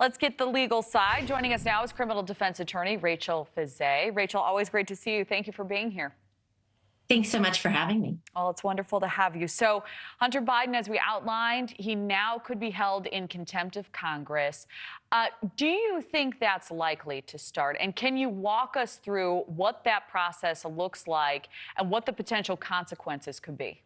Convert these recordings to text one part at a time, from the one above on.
Let's get the legal side. Joining us now is criminal defense attorney Rachel Fiset. Rachel, always great to see you. Thank you for being here. Thanks so much for having me. Well, it's wonderful to have you. So Hunter Biden, as we outlined, he now could be held in contempt of Congress. Do you think that's likely to start? And can you walk us through what that process looks like and what the potential consequences could be?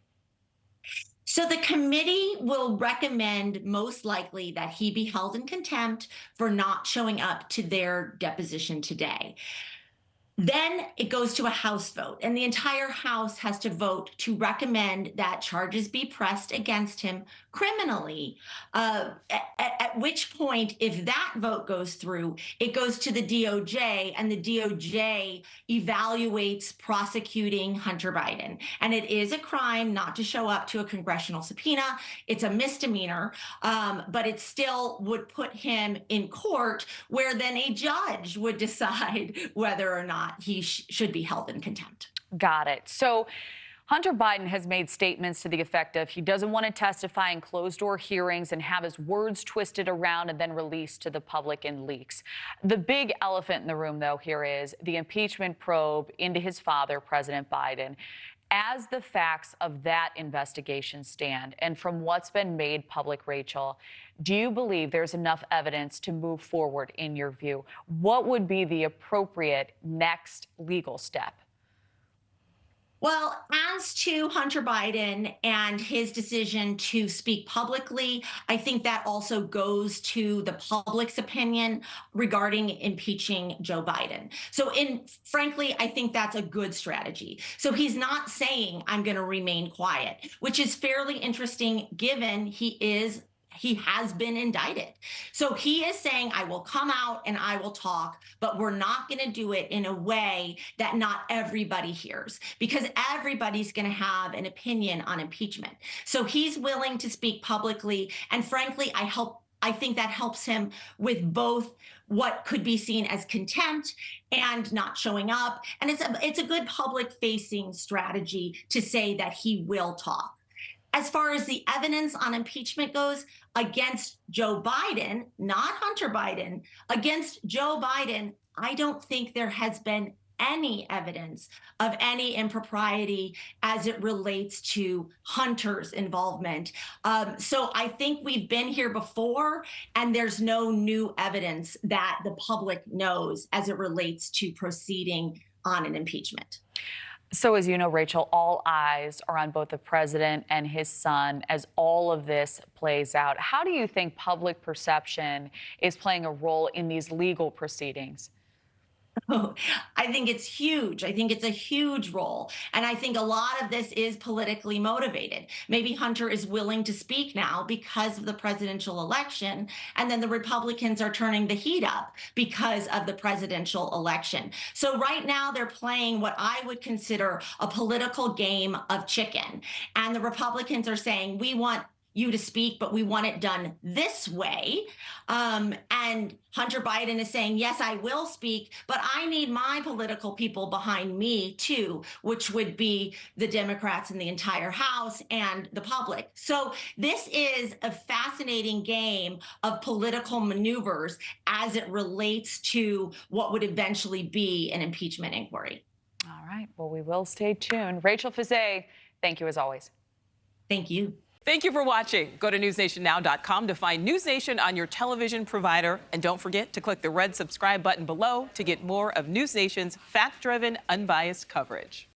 So the committee will recommend most likely that he be held in contempt for not showing up to their deposition today. Then it goes to a House vote, and the entire House has to vote to recommend that charges be pressed against him criminally. At which point, if that vote goes through, it goes to the DOJ, and the DOJ evaluates prosecuting Hunter Biden. And it is a crime not to show up to a congressional subpoena. It's a misdemeanor, but it still would put him in court, where then a judge would decide whether or not he should be held in contempt. Got it. So Hunter Biden has made statements to the effect of he doesn't want to testify in closed-door hearings and have his words twisted around and then released to the public in leaks. The big elephant in the room, though, here is the impeachment probe into his father, President Biden. As the facts of that investigation stand, and from what's been made public, Rachel, do you believe there's enough evidence to move forward in your view? What would be the appropriate next legal step? Well, as to Hunter Biden and his decision to speak publicly, I think that also goes to the public's opinion regarding impeaching Joe Biden. So frankly, I think that's a good strategy. So he's not saying I'm going to remain quiet, which is fairly interesting given he has been indicted. So he is saying, I will come out and I will talk, but we're not going to do it in a way that not everybody hears, because everybody's going to have an opinion on impeachment. So he's willing to speak publicly. And frankly, I think that helps him with both what could be seen as contempt and not showing up. And it's a good public facing strategy to say that he will talk. As far as the evidence on impeachment goes against Joe Biden, not Hunter Biden, against Joe Biden, I don't think there has been any evidence of any impropriety as it relates to Hunter's involvement. So I think we've been here before, and there's no new evidence that the public knows as it relates to proceeding on an impeachment. So as you know, Rachel, all eyes are on both the president and his son as all of this plays out. How do you think public perception is playing a role in these legal proceedings? Oh, I think it's huge. I think it's a huge role. And I think a lot of this is politically motivated. Maybe Hunter is willing to speak now because of the presidential election, and then the Republicans are turning the heat up because of the presidential election. So right now they're playing what I would consider a political game of chicken. And the Republicans are saying, we want you to speak, but we want it done this way. And Hunter Biden is saying, yes, I will speak, but I need my political people behind me too, which would be the Democrats in the entire House and the public. So this is a fascinating game of political maneuvers as it relates to what would eventually be an impeachment inquiry. All right. Well, we will stay tuned. Rachel Fiset, thank you as always. Thank you. Thank you for watching. Go to newsnationnow.com to find News Nation on your television provider. And don't forget to click the red subscribe button below to get more of News Nation's fact-driven, unbiased coverage.